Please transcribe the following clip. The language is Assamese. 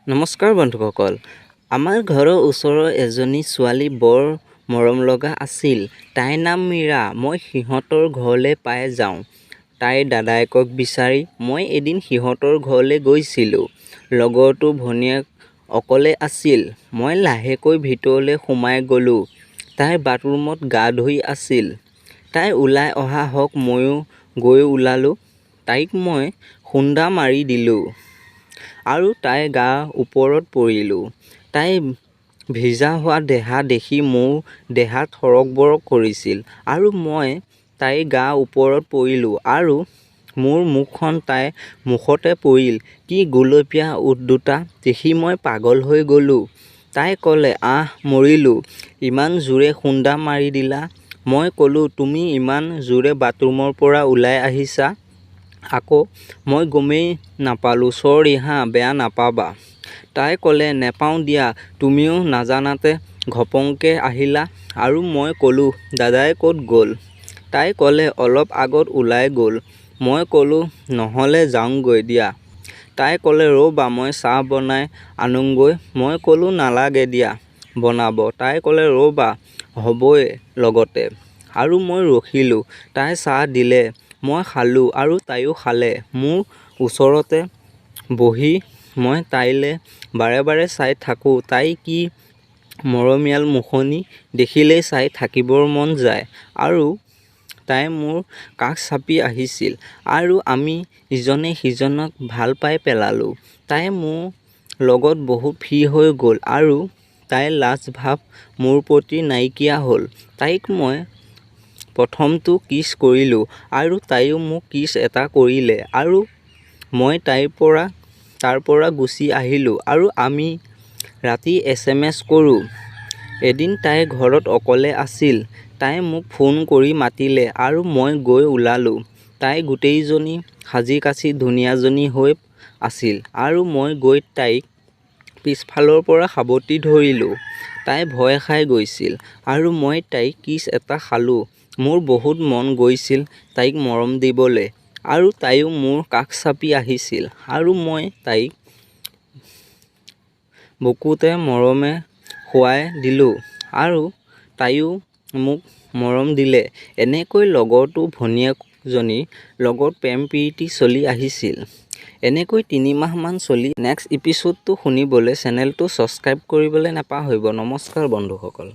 নমস্কাৰ বন্ধুসকল, আমাৰ ঘৰৰ ওচৰৰ এজনী ছোৱালী বৰ মৰম লগা আছিল। তাইৰ নাম মীৰা। মই সিহঁতৰ ঘৰলৈ পাই যাওঁ। তাইৰ দাদায়েকক বিচাৰি মই এদিন সিহঁতৰ ঘৰলৈ গৈছিলোঁ। লগৰটো ভনীয়েক অকলে আছিল। মই লাহেকৈ ভিতৰলৈ সোমাই গ'লোঁ। তাই বাথৰুমত গা ধুই আছিল। তাই ওলাই অহা হক ময়ো গৈ ওলালোঁ। তাইক মই খুন্দা মাৰি দিলোঁ আৰু তাইৰ গাৰ ওপৰত পৰিলোঁ। তাই ভিজা হোৱা দেহা দেখি মোৰ দেহা থৰক বৰক কৰিছিল আৰু মই তাইৰ গাৰ ওপৰত পৰিলোঁ আৰু মোৰ মুখখন তাইৰ মুখতে পৰিল। কি গুলপীয়া ওঠ দুটা দেখি মই পাগল হৈ গ'লোঁ। তাই ক'লে, আহ মৰিলোঁ, ইমান জোৰে খুন্দা মাৰি দিলা। মই ক'লোঁ, তুমি ইমান জোৰে বাথৰুমৰ পৰা ওলাই আহিছা। আকৌ মই গমেই নাপালোঁ, চৰি হা, বেয়া নাপাবা। তাই ক'লে, নেপাওঁ দিয়া, তুমিও নাজানাতে ঘপংকৈ আহিলা। আৰু মই ক'লোঁ, দাদাই ক'ত গ'ল? তাই ক'লে, অলপ আগত ওলাই গ'ল। মই ক'লোঁ, নহ'লে যাওঁগৈ দিয়া। তাই ক'লে, ৰ'বা, মই চাহ বনাই আনোগৈ। মই ক'লোঁ, নালাগে দিয়া বনাব। তাই ক'লে, ৰ'বা, হ'বই লগতে। আৰু মই ৰখিলোঁ। তাই চাহ দিলে, মই খালোঁ আৰু তাইও খালে। মোৰ ওচৰতে বহি মই তাইলৈ বাৰে বাৰে চাই থাকোঁ। তাইৰ কি মৰমীয়াল মুখনি দেখিলেই চাই থাকিবৰ মন যায়। আৰু তাই মোৰ কাষ চাপি আহিছিল আৰু আমি ইজনে সিজনক ভাল পাই পেলালোঁ। তাই মোৰ লগত বহুত ফ্ৰী হৈ গ'ল আৰু তাইৰ লাজ ভাব মোৰ প্ৰতি নাইকিয়া হ'ল। তাইক মই প্ৰথমটো কিছ কৰিলোঁ আৰু তাইও মোক কিছ এটা কৰিলে আৰু মই তাৰ পৰা গুচি আহিলোঁ আৰু আমি ৰাতি SMS কৰোঁ। এদিন তাই ঘৰত অকলে আছিল। তাই মোক ফোন কৰি মাতিলে আৰু মই গৈ ওলালোঁ। তাই গোটেইজনী সাজি কাচি ধুনীয়াজনী হৈ আছিল আৰু মই গৈ তাইক পিছফালৰ পৰা সাবটি ধৰিলোঁ। তাই ভয় খাই গৈছিল আৰু মই তাইক কিছ এটা খালোঁ। মোৰ বহুত মন গৈছিল তাইক মৰম দিবলৈ আৰু তাইও মোৰ কাষ চাপি আহিছিল আৰু মই তাইক বুকুতে মৰমে শুৱাই দিলোঁ আৰু তাইও মোক মৰম দিলে। এনেকৈ লগৰটো ভনীয়েকজনীৰ লগত প্ৰেম প্ৰীতি চলি আহিছিল। এনেকৈ 3 মাহমান চলি নেক্সট এপিছ'ডটো শুনিবলৈ চেনেলটো ছাবস্ক্ৰাইব কৰিবলৈ নাপাহৰিব। নমস্কাৰ বন্ধুসকল।